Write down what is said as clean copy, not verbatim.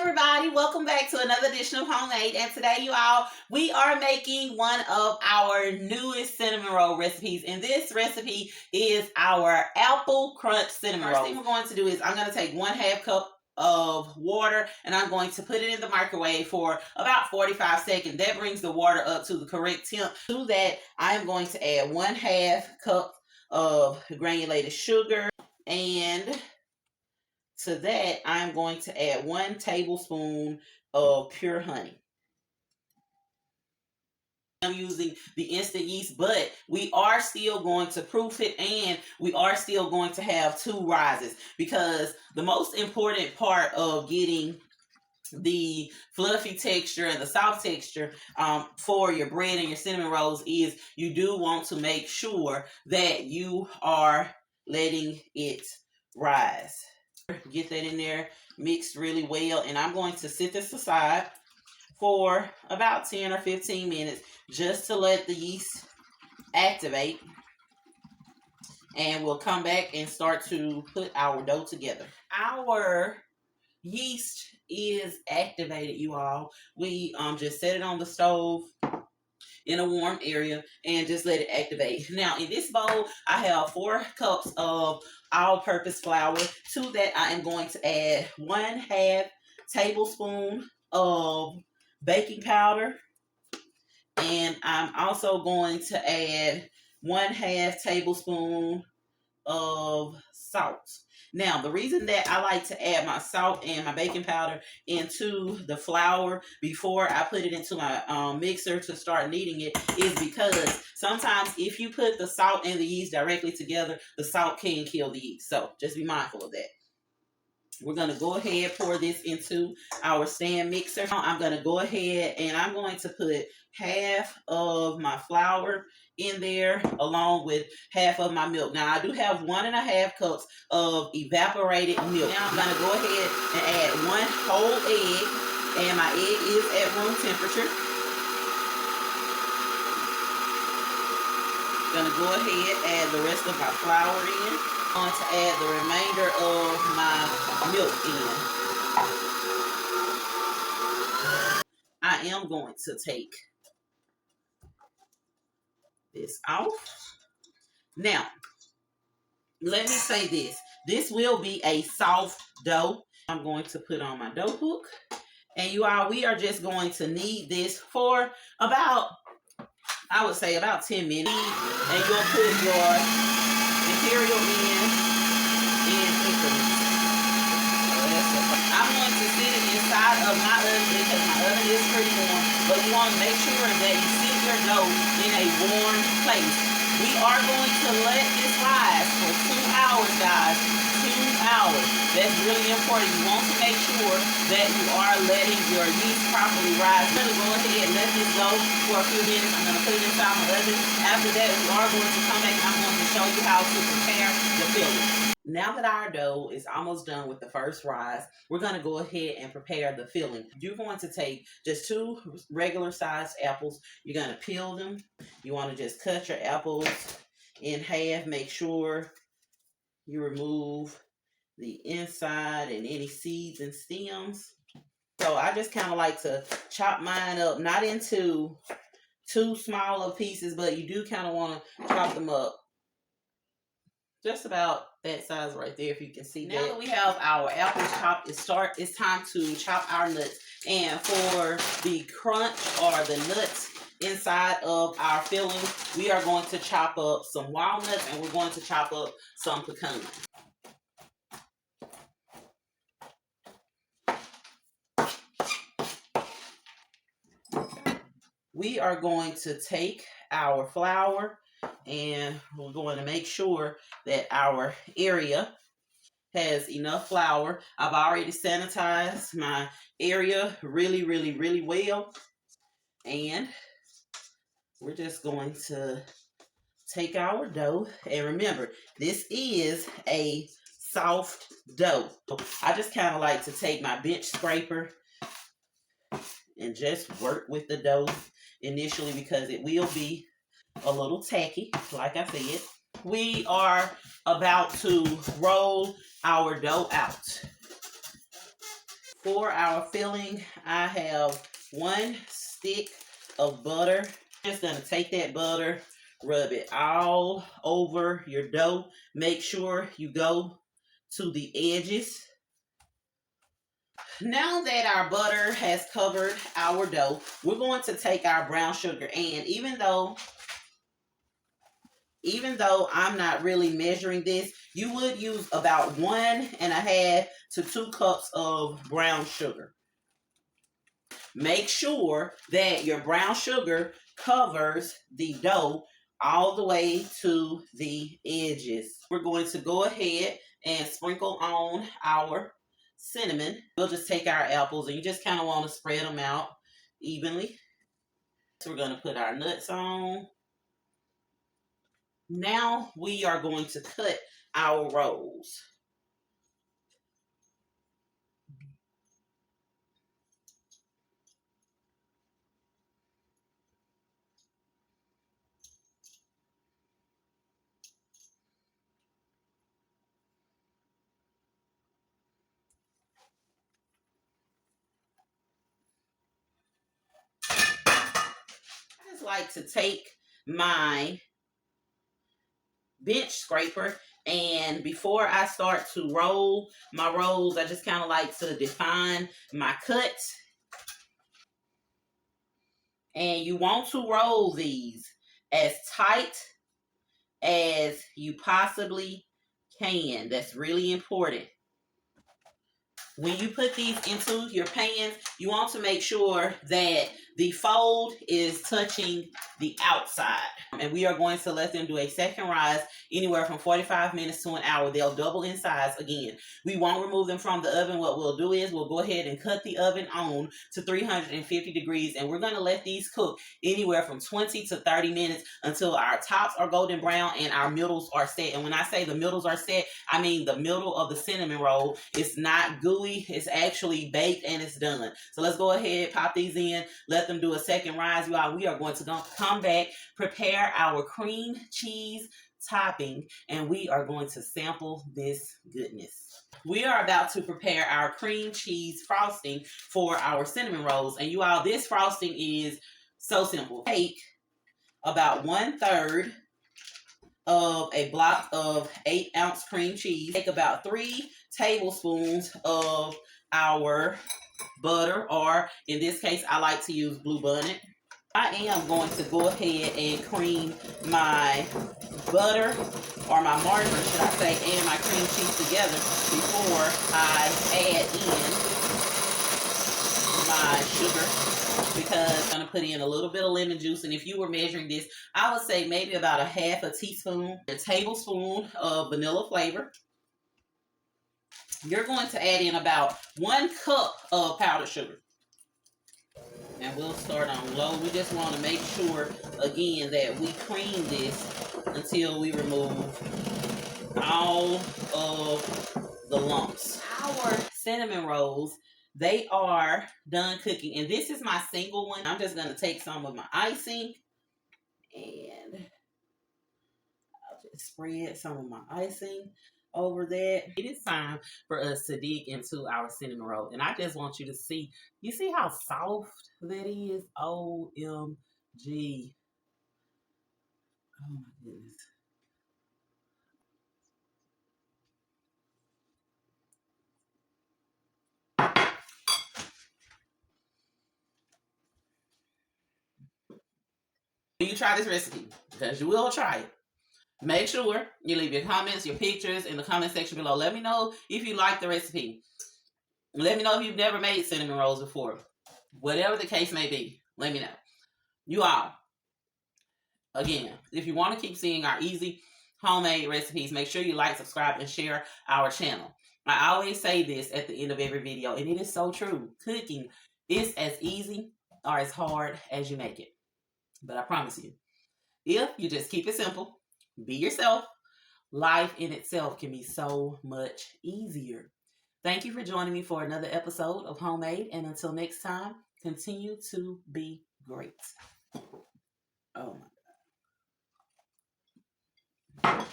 everybody, welcome back to another edition of Homemade. And today, you all, we are making one of our newest cinnamon roll recipes, and this recipe is our apple crunch cinnamon roll. First thing we're going to do is I'm going to take 1/2 cup of water and I'm going to put it in the microwave for about 45 seconds. That brings the water up to the correct temp. To that, I am going to add 1/2 cup of granulated sugar, and to that, I'm going to add 1 tablespoon of pure honey. I'm using the instant yeast, but we are still going to proof it, and we are still going to have 2 rises, because the most important part of getting the fluffy texture and the soft texture for your bread and your cinnamon rolls is you do want to make sure that you are letting it rise. Get that in there mixed really well, and I'm going to sit this aside for about 10 or 15 minutes just to let the yeast activate, and we'll come back and start to put our dough together. Our yeast is activated, you all. We just set it on the stove in a warm area and just let it activate. Now in this bowl I have 4 cups of all-purpose flour. To that I am going to add 1/2 tablespoon of baking powder, and I'm also going to add 1/2 tablespoon of salt. Now, the reason that I like to add my salt and my baking powder into the flour before I put it into my mixer to start kneading it is because sometimes if you put the salt and the yeast directly together, the salt can kill the yeast. So just be mindful of that. We're going to go ahead, pour this into our stand mixer. I'm going to go ahead and I'm going to put 1/2 of my flour in there along with 1/2 of my milk. Now I do have 1.5 cups of evaporated milk. Now I'm going to go ahead and add 1 whole egg, and my egg is at room temperature. Going to go ahead and add the rest of my flour in. I'm going to add the remainder of my milk in. I am going to take this off. Now, let me say this. This will be a soft dough. I'm going to put on my dough hook. And you all, we are just going to knead this for about, I would say about 10 minutes. And you'll put your imperial in increments. I'm going to sit it inside of my oven because my oven is pretty warm, but you want to make sure that you sit your dough in a warm place. We are going to let this rise for 2 hours, guys. 2 hours. That's really important. You want to make sure that you are letting your yeast properly rise. I'm going to go ahead and let this go for a few minutes. I'm going to put it inside my oven. After that, we are going to come back and I'm going to show you how to prepare the filling. Now that our dough is almost done with the first rise, we're going to go ahead and prepare the filling. You're going to take just 2 regular sized apples. You're going to peel them. You want to just cut your apples in half. Make sure you remove the inside and any seeds and stems. So I just kind of like to chop mine up, not into too small of pieces, but you do kind of want to chop them up just about that size right there, if you can see that. Now that we have our apples chopped, it's time to chop our nuts. And for the crunch or the nuts inside of our filling, we are going to chop up some walnuts and we're going to chop up some pecans. We are going to take our flour and we're going to make sure that our area has enough flour. I've already sanitized my area really, really, really well. And we're just going to take our dough. And remember, this is a soft dough. I just kind of like to take my bench scraper and just work with the dough initially because it will be a little tacky, like I said. We are about to roll our dough out. For our filling, I have 1 stick of butter. Just gonna take that butter, rub it all over your dough. Make sure you go to the edges. Now that our butter has covered our dough, we're going to take our brown sugar, and even though I'm not really measuring this, you would use about 1.5 to 2 cups of brown sugar. Make sure that your brown sugar covers the dough all the way to the edges. We're going to go ahead and sprinkle on our cinnamon. We'll just take our apples, and you just kind of want to spread them out evenly. So we're going to put our nuts on. Now we are going to cut our rolls. I just like to take my bench scraper, and before I start to roll my rolls, I just kind of like to define my cuts. And you want to roll these as tight as you possibly can. That's really important. When you put these into your pans, you want to make sure that the fold is touching the outside. And we are going to let them do a second rise anywhere from 45 minutes to an hour. They'll double in size again. We won't remove them from the oven. What we'll do is we'll go ahead and cut the oven on to 350 degrees. And we're going to let these cook anywhere from 20 to 30 minutes until our tops are golden brown and our middles are set. And when I say the middles are set, I mean the middle of the cinnamon roll. It's not gooey. It's actually baked and it's done. So let's go ahead, pop these in, let them do a second rise. You all, we are going to come back, prepare our cream cheese topping, and we are going to sample this goodness. We are about to prepare our cream cheese frosting for our cinnamon rolls. And you all, this frosting is so simple. Take about 1/3 of a block of 8-ounce cream cheese. Take about 3 tablespoons of our butter, or in this case, I like to use Blue Bonnet. I am going to go ahead and cream my butter, or my margarine, should I say, and my cream cheese together before I add in my sugar, because I'm going to put in a little bit of lemon juice. And if you were measuring this, I would say maybe about 1/2 teaspoon, a tablespoon of vanilla flavor. You're going to add in about 1 cup of powdered sugar. And we'll start on low. We just want to make sure, again, that we cream this until we remove all of the lumps. Our cinnamon rolls, they are done cooking. And this is my single one. I'm just going to take some of my icing, and I'll just spread some of my icing over that. It is time for us to dig into our cinnamon roll. And I just want you to see, you see how soft that is? OMG. Oh my goodness. You try this recipe, because you will try it. Make sure you leave your comments, your pictures in the comment section below. Let me know if you like the recipe. Let me know if you've never made cinnamon rolls before. Whatever the case may be, let me know. You all, again, if you want to keep seeing our easy homemade recipes, make sure you like, subscribe, and share our channel. I always say this at the end of every video, and it is so true. Cooking is as easy or as hard as you make it. But I promise you, if you just keep it simple, be yourself, life in itself can be so much easier. Thank you for joining me for another episode of Homemade. And until next time, continue to be great. Oh my God.